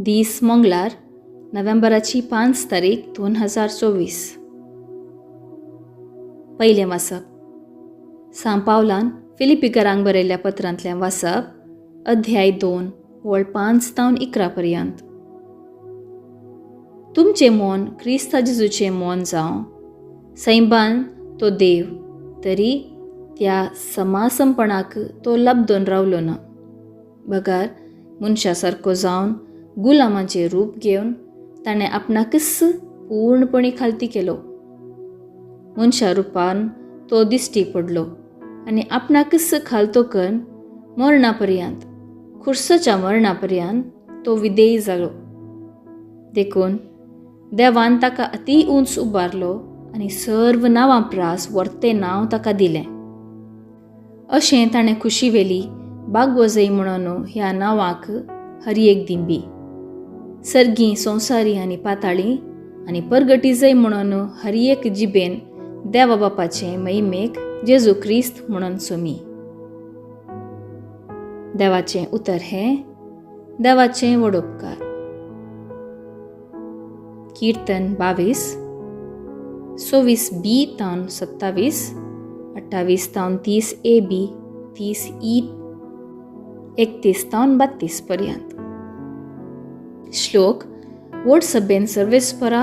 दीस मंगळार नोव्हेंबराची 5 तारीख 2024. पयलें वाचप. सांत पावलान फिलिपिकरांक बरयल्ल्या पत्रांतलें वाचप. अध्याय 2 वळ 5 तावन 11 पर्यंत. तुमचें मन क्रिस्ता जेजूचें मन जावं. सैबान तो देव, तरी त्या समासमपणाक तो लबदोन रावलो ना. बगार मनशा सारको जावन गुलामाचें रूप घेवन ताणें आपणाकच पूर्णपणी खालती केलो. मनशा रुपान तो दिश्टी पडलो आनी आपणाकच खालतो करून मरणा पर्यंत, खुर्साच्या मरणा पर्यंत तो विधेय जालो. देखून देवान ताका अति उंच उबारलो आनी सर्व नांवां प्रास वर्तें नांव ताका दिलें. अशें ताणें खुशी वेली बागवजय म्हणून ह्या नांवाक हर एक दिंबी, सर्गी, संवसारी आनी पाताळी आनी परगटी जय म्हणून हर एक जिबेन देवा बापाचे महिमेक जेजू क्रिस्त म्हणून सोमी. देवाचें उतर हें. देवाचें वडोपकार. कीर्तन 22 26b तावन 27, 28 तावन 30 AB, 30 E, 31 तावन 32 पर्यंत. श्लोक. वोट सभेन सर्वेस्परा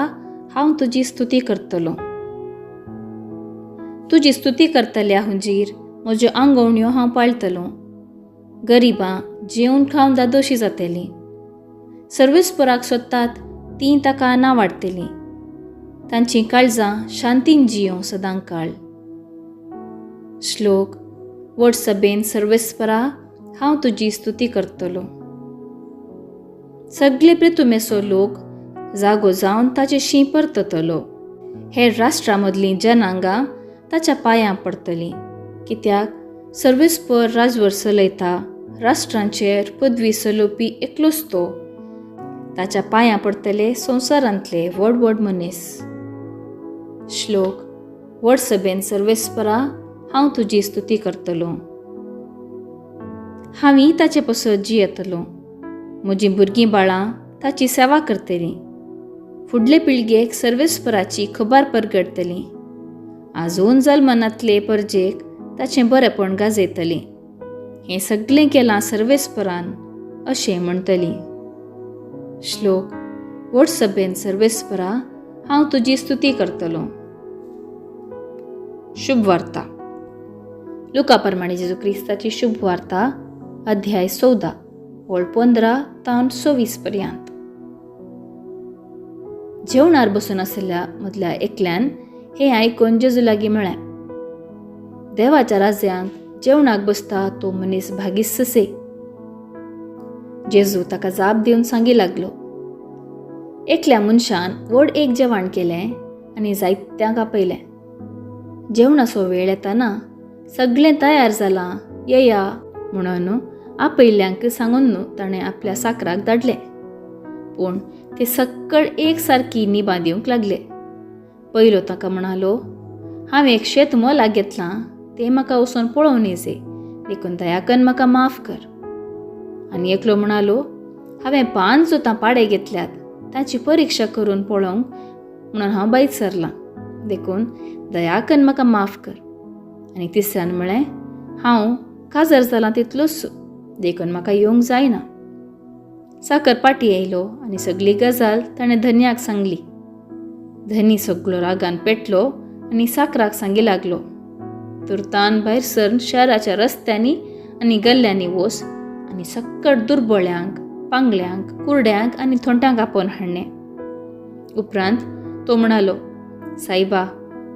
हांव तुजी स्तुती करतलो. तुजी स्तुती करतल्या हुंजीर म्हज्यो आंगवण्यो हांव पाळटलो. गरिबां जेवन खावन दादोशी जातलीं. सर्वेस्पराक सोदतात तीं ताका ना वाडटलीं. तांचीं काळजां शांतीन जियो सदां काळ. श्लोक. वोट सभेन सर्वेस्परा हांव तुजी स्तुती करतलो. सगळे पृथ्वीचो लोक जागो जावन ताचे शीं परततलो. हेर राष्ट्रां मदलीं जनांगां ताच्या पांयां पडटलीं. कित्याक सर्वेस्पर राजवर चलयता. राष्ट्रांचेर पदवी चलोवपी एकलोच तो. ताच्या पांयां पडटले संवसारांतले व्हड व्हड मनीस. श्लोक. व्हड सभेन सर्वेस्परा हांव तुजी स्तुती करतलो. हांवी ताचे पसत जियेतलो. म्हजीं भुरगीं बाळां ताची सेवा करतलीं. फुडले पिळगेक सर्वेस्पराची खबर परगडटली. आजून जल्मनातले परजेक ताचें बरेपण गाजयतलीं. हें सगळें केलां सर्वेस्परान अशें म्हणटलीं. श्लोक. व्हड सभेन सर्वेस्परा हांव तुजी स्तुती करतलो. शुभ वार्ता. लुका प्रमाणे जेजू क्रिस्ताची शुभ वार्ता. अध्याय 14 वळ 15 तावन 26 पर्यंत. जेवणार बसून आसलेल्या मदल्या एकल्यान हें आयकून जेजू लागीं म्हळें, देवाच्या राज्यांत जेवणाक बसता तो मनीस भागीससे. जेजू ताका जाप दिवन सांगी लागलो, एकल्या मनशान व्हड एक जेवण केलें आनी जायत्यांक आपयलें. जेवणाचो वेळ येताना सगळें तयार जालां, येया म्हणून आपयल्ल्यांक सांगून ताणें आपल्या साकराक धाडलें. पूण ते सक्कळ एक सारकी निबां दिवंक लागले. पयलो ताका म्हणालो, हांव एक शेत मोलाक घेतलां, तें म्हाका वचून पळोवन येजय, देखून दया करून म्हाका माफ कर. आनी एकलो म्हणालो, हांवें 5 जोतां पाडे घेतल्यात, ताची परिक्षा करून पळोवंक म्हणून हांव बाईत सरलां, देखून दया करून म्हाका माफ कर. आनी तिसऱ्यान म्हळें, हांव काजार जालां तितलोच, देखून म्हाका येवंक जायना. साकर पाटी येयलो आनी सगळी गजाल ताणें धन्याक सांगली. धनी सगळो रागान पेटलो आनी साकराक सांगी लागलो, तुर्तान भायर सरून शहराच्या रस्त्यांनी आनी गल्ल्यांनी वच आनी सक्कट दुर्बळ्यांक, पांगल्यांक, कुरड्यांक आनी थोंट्यांक आपोवन हाडणें. उपरांत तो म्हणालो, सायबा,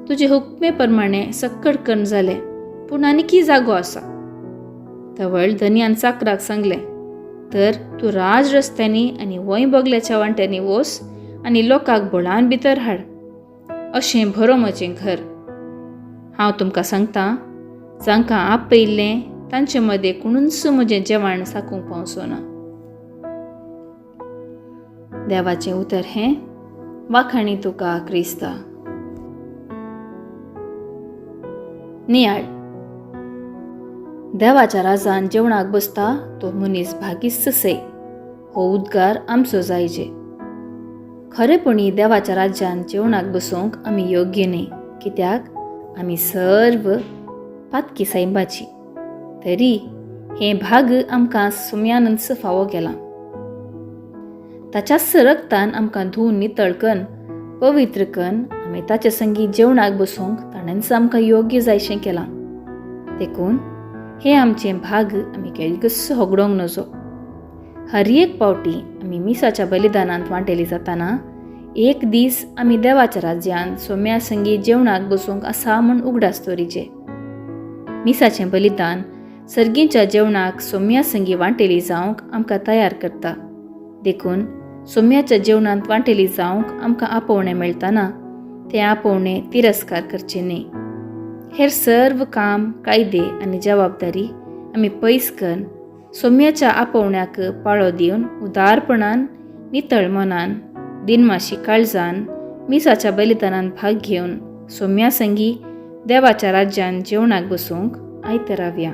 तुजे हुक्मे प्रमाणें सक्कट करून जालें, पूण आनीकी जागो आसा. तवळ धन्यान साकराक सांगलें, तर तूं राज रस्त्यांनी आनी वय बगल्याच्या वांट्यांनी वच आनी लोकांक बोळान भितर हाड. अशें भरो म्हजें घर. हांव तुमकां सांगतां, जांकां आपयल्लें तांचे मदें कोणूच म्हजें जेवण साकूंक पावचो ना. देवाचें उतर हें. वाखाणी तुका क्रिस्ता. नियाळ. देवाच्या राजान जेवणाक बसता तो मनीस भागीससे. हो उद्गार आमचो जायचे. खरेपणी देवाच्या राज्यान जेवणाक बसूंक आमी योग्य न्ही, कित्याक आमी सर्व पातकी सायबाची. तरी हे भाग आमकां सुम्यानंद फावो केला. ताच्याच रक्तान आमकां धुवन नितळ कन पवित्र कन आमी ताचे संगी जेवणाक बसूंक ताणेंच आमकां योग्य जायशें केलां. देखून हे आमचे भाग आमी केळीगस होगडोंक नजो. हर एक पावटी आमी मिसाच्या बलिदानांत वांटेली जाताना एक दीस आमी देवाच्या राज्यान सोम्या संगी जेवणाक बसूंक आसा म्हूण उगडास दवरिचे. मिसाचें बलिदान सर्गीच्या जेवणाक सोम्या संगी वांटेली जावंक आमकां तयार करता. देखून सोम्याच्या जेवणांत वांटेली जावंक आमकां आपोवणें मेळटना तें आपोवणें तिरस्कार करचें न्ही. हेर सर्व काम, कायदे आनी जबाबदारी आमी पयस करून सोम्याच्या आपोवण्याक पाळो दिवन उदारपणान, नितळ मनान, दिनमाशी काळजान मिसाच्या बलिदानांत भाग घेवन सोम्या संगी देवाच्या राज्यान जेवणाक बसूंक आयतरावया.